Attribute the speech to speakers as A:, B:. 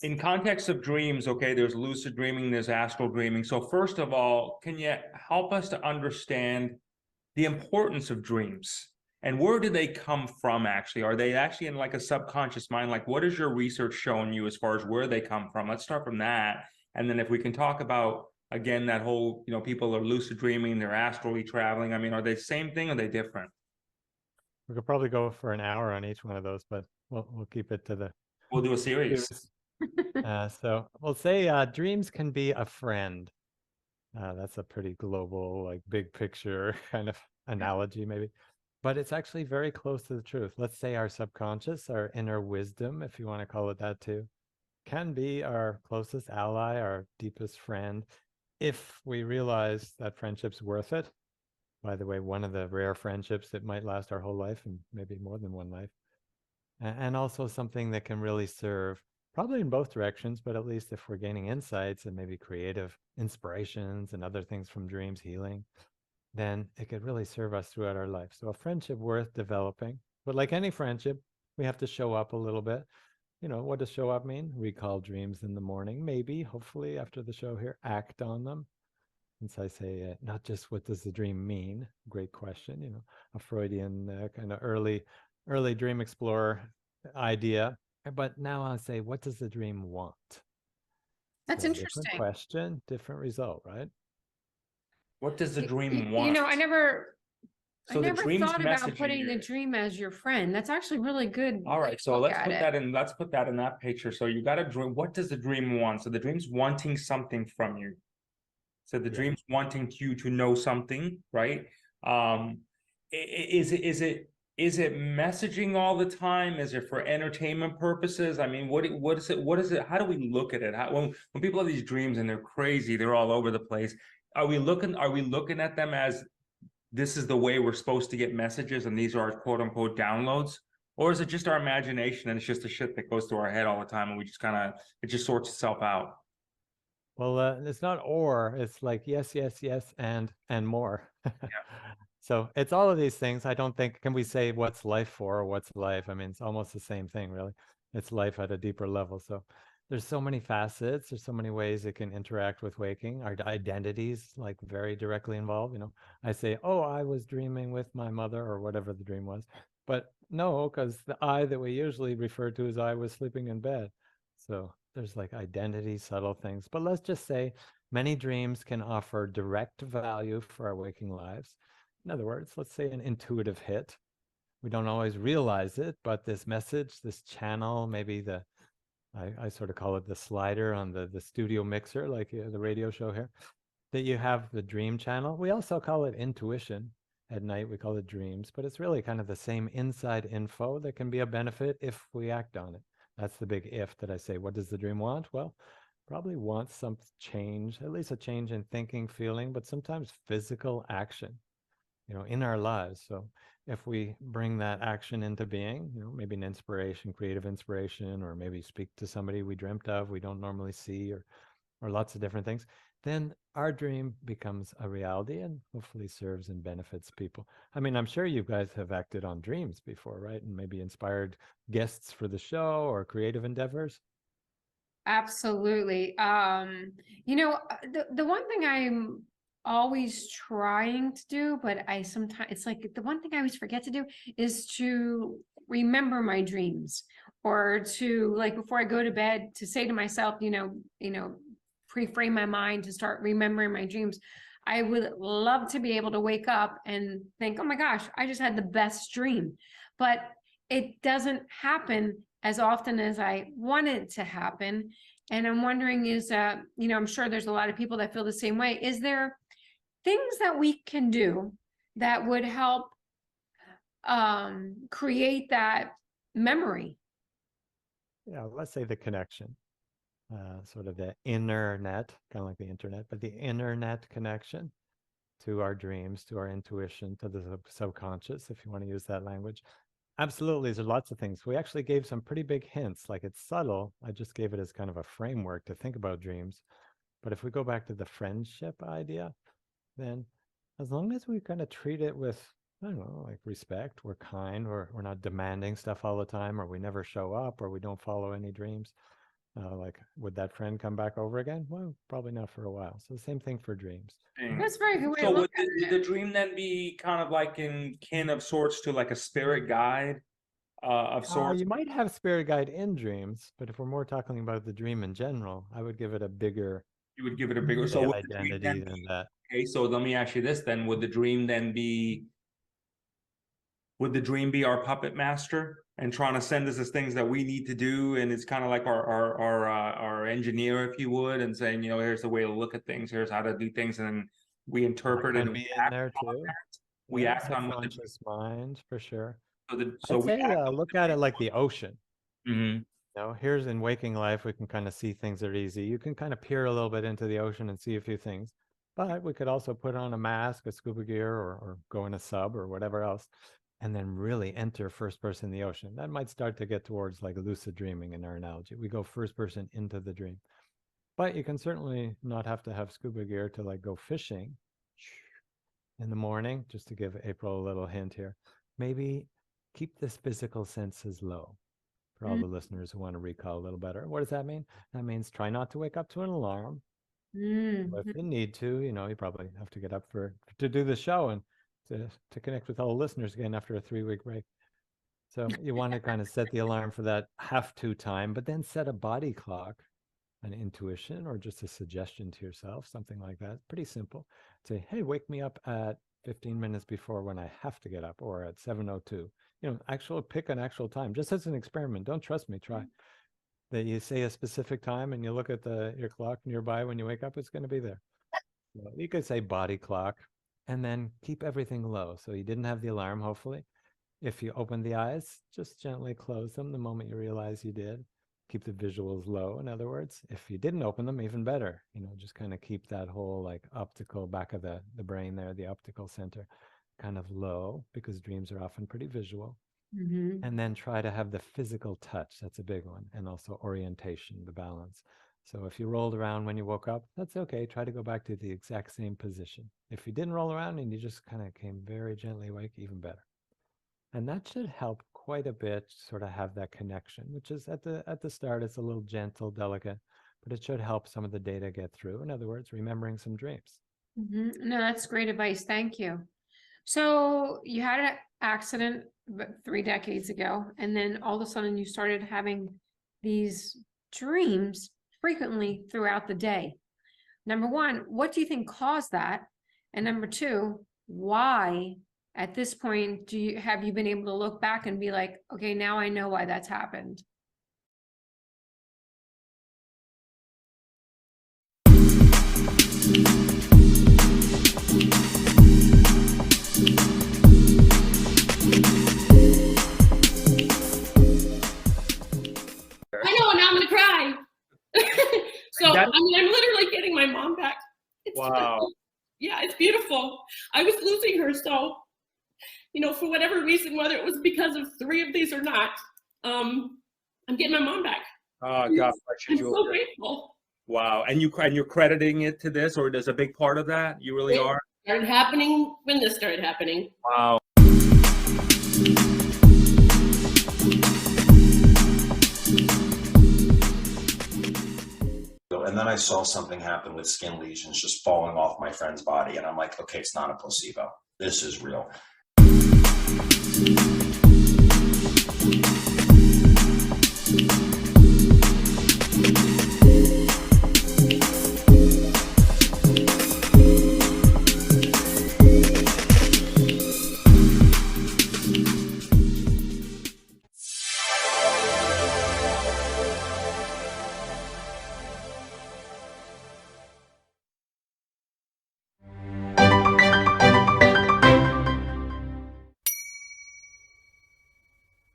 A: In context of dreams, okay, there's lucid dreaming, there's astral dreaming. So first of all, can you help us to understand the importance of dreams? And where do they come from actually? Are they actually in like a subconscious mind? Like what has your research shown you as far as where they come from? Let's start from that. And then if we can talk about again that whole, people are lucid dreaming, they're astrally traveling. I mean, are they the same thing or are they different?
B: We could probably go for an hour on each one of those, but we'll keep it to the
A: We'll do a series.
B: series. So we'll say dreams can be a friend. That's a pretty global, like big picture kind of analogy, maybe. But it's actually very close to the truth. Let's say our subconscious, our inner wisdom, if you want to call it that too, can be our closest ally, our deepest friend, if we realize that friendship's worth it. By the way, one of the rare friendships that might last our whole life and maybe more than one life. And also something that can really serve, probably in both directions, but at least if we're gaining insights and maybe creative inspirations and other things from dreams, healing, then it could really serve us throughout our life. So a friendship worth developing. But like any friendship, we have to show up a little bit. What does show up mean? Recall dreams in the morning, maybe, hopefully after the show here, act on them. Since I say not just what does the dream mean, great question, a Freudian kind of early dream explorer idea. But now I'll say, what does the dream want?
C: That's
B: So different
C: interesting.
B: question, different result, right?
A: What does the dream
C: You
A: want?
C: know, I never
A: dream's
C: thought about
A: messaging
C: putting the
A: you.
C: dream as your friend. That's actually really good.
A: All right, so
C: look
A: let's
C: at
A: put
C: it.
A: that in. Let's put that in that picture. So you got a dream. What does the dream want? So the dream's wanting something from you. So the
B: Yeah.
A: dream's wanting you to know something, right? Is it messaging all the time? Is it for entertainment purposes? I mean, what is it? What is it? How do we look at it? When people have these dreams and they're crazy, they're all over the place. Are we looking at them as this is the way we're supposed to get messages and these are our quote unquote downloads? Or is it just our imagination and it's just the shit that goes through our head all the time and we just it just sorts itself out?
B: Well, it's not or, it's like yes, yes, yes, and more. So it's all of these things. I don't think, can we say what's life for or what's life? I mean, it's almost the same thing, really. It's life at a deeper level. So there's so many facets. There's so many ways it can interact with waking. Our identities, like very directly involved. I say, oh, I was dreaming with my mother or whatever the dream was. But no, because the I that we usually refer to as I was sleeping in bed. So there's like identity, subtle things. But let's just say many dreams can offer direct value for our waking lives. In other words, let's say an intuitive hit. We don't always realize it, but this message, this channel, maybe I sort of call it the slider on the studio mixer, like the radio show here, that you have the dream channel. We also call it intuition. At night, we call it dreams, but it's really kind of the same inside info that can be a benefit if we act on it. That's the big if that I say. What does the dream want? Well, probably wants some change, at least a change in thinking, feeling, but sometimes physical action, in our lives. So if we bring that action into being, maybe an inspiration, creative inspiration, or maybe speak to somebody we dreamt of, we don't normally see, or lots of different things, then our dream becomes a reality and hopefully serves and benefits people. I mean, I'm sure you guys have acted on dreams before, right? And maybe inspired guests for the show or creative endeavors.
C: Absolutely. The one thing I'm always trying to do, but I sometimes it's like the one thing I always forget to do is to remember my dreams, or to, like, before I go to bed, to say to myself, pre-frame my mind to start remembering my dreams. I would love to be able to wake up and think, oh my gosh, I just had the best dream. But it doesn't happen as often as I want it to happen. And I'm wondering I'm sure there's a lot of people that feel the same way. Is there things that we can do that would help create that memory?
B: Yeah, let's say the connection, sort of the inner net, kind of like the internet, but the internet connection to our dreams, to our intuition, to the subconscious, if you want to use that language. Absolutely, there's lots of things. We actually gave some pretty big hints, like it's subtle. I just gave it as kind of a framework to think about dreams. But if we go back to the friendship idea, then as long as we kind of treat it with, I don't know, like respect, we're kind, we're not demanding stuff all the time, or we never show up, or we don't follow any dreams, Like, would that friend come back over again? Well, probably not for a while. So the same thing for dreams.
C: That's a very good way to
A: So
C: look
A: would
C: at
A: the
C: it.
A: dream then be kind of like in kin of sorts to like a spirit guide of sorts?
B: You might have spirit guide in dreams, but if we're more talking about the dream in general, I would give it a bigger
A: You would give it a bigger, so would the dream
B: identity
A: then
B: than
A: be,
B: that.
A: okay, so let me ask you this then, would the dream then be, would the dream be our puppet master and trying to send us as things that we need to do, and it's kind of like our engineer, if you would, and saying, you know, here's the way to look at things, here's how to do things, and then we interpret it
B: Could
A: and
B: be
A: we
B: in
A: act
B: there
A: on
B: too.
A: that. We
B: Yeah,
A: act on what the,
B: subconscious mind for sure.
A: so
B: I'd
A: we
B: say
A: act on
B: look at it like the ocean.
A: Mhm.
B: Here's in waking life, we can kind of see things that are easy. You can kind of peer a little bit into the ocean and see a few things, but we could also put on a mask, a scuba gear, or go in a sub or whatever else, and then really enter first person in the ocean. That might start to get towards like lucid dreaming in our analogy. We go first person into the dream, but you can certainly not have to have scuba gear to like go fishing in the morning. Just to give April a little hint here, maybe keep the physical senses low. For all the listeners who want to recall a little better, what does that mean? That means try not to wake up to an alarm. But if you need to, you know, you probably have to get up to do the show and to connect with all the listeners again after a 3-week break. So you want to kind of set the alarm for that have to time, but then set a body clock, an intuition, or just a suggestion to yourself, something like that. Pretty simple. Say, hey, wake me up at 15 minutes before when I have to get up, or at 7:02. You know, pick an actual time, just as an experiment. Don't trust me, try. That you say a specific time and you look at your clock nearby when you wake up, it's going to be there. So you could say body clock and then keep everything low. So you didn't have the alarm, hopefully. If you open the eyes, just gently close them the moment you realize you did. Keep the visuals low, in other words. If you didn't open them, even better. You know, just kind of keep that whole like optical back of the brain there, the optical center, kind of low, because dreams are often pretty visual. And then try to have the physical touch. That's a big one. And also orientation, the balance. So if you rolled around when you woke up, that's okay. Try to go back to the exact same position. If you didn't roll around and you just kind of came very gently awake, even better. And that should help quite a bit, sort of have that connection, which is at the start, it's a little gentle, delicate, but it should help some of the data get through. In other words, remembering some dreams.
C: No, that's great advice. Thank you. So you had an accident 3 decades ago, and then all of a sudden you started having these dreams frequently throughout the day. Number one, what do you think caused that? And number two, why at this point have you been able to look back and be like, okay, now I know why that's happened?
D: I know, now I'm gonna cry. So I mean, I'm literally getting my mom back.
A: Wow.
D: Yeah, it's beautiful. I was losing her, so you know, for whatever reason, whether it was because of 3 of these or not, I'm getting my mom back.
A: God bless you,
D: I'm
A: Julia.
D: so grateful.
A: Wow, and you're crediting it to this, or there's a big part of that? You really are?
D: Started happening when this started happening.
A: Wow.
E: And then I saw something happen with skin lesions just falling off my friend's body. And I'm like, okay, it's not a placebo. This is real.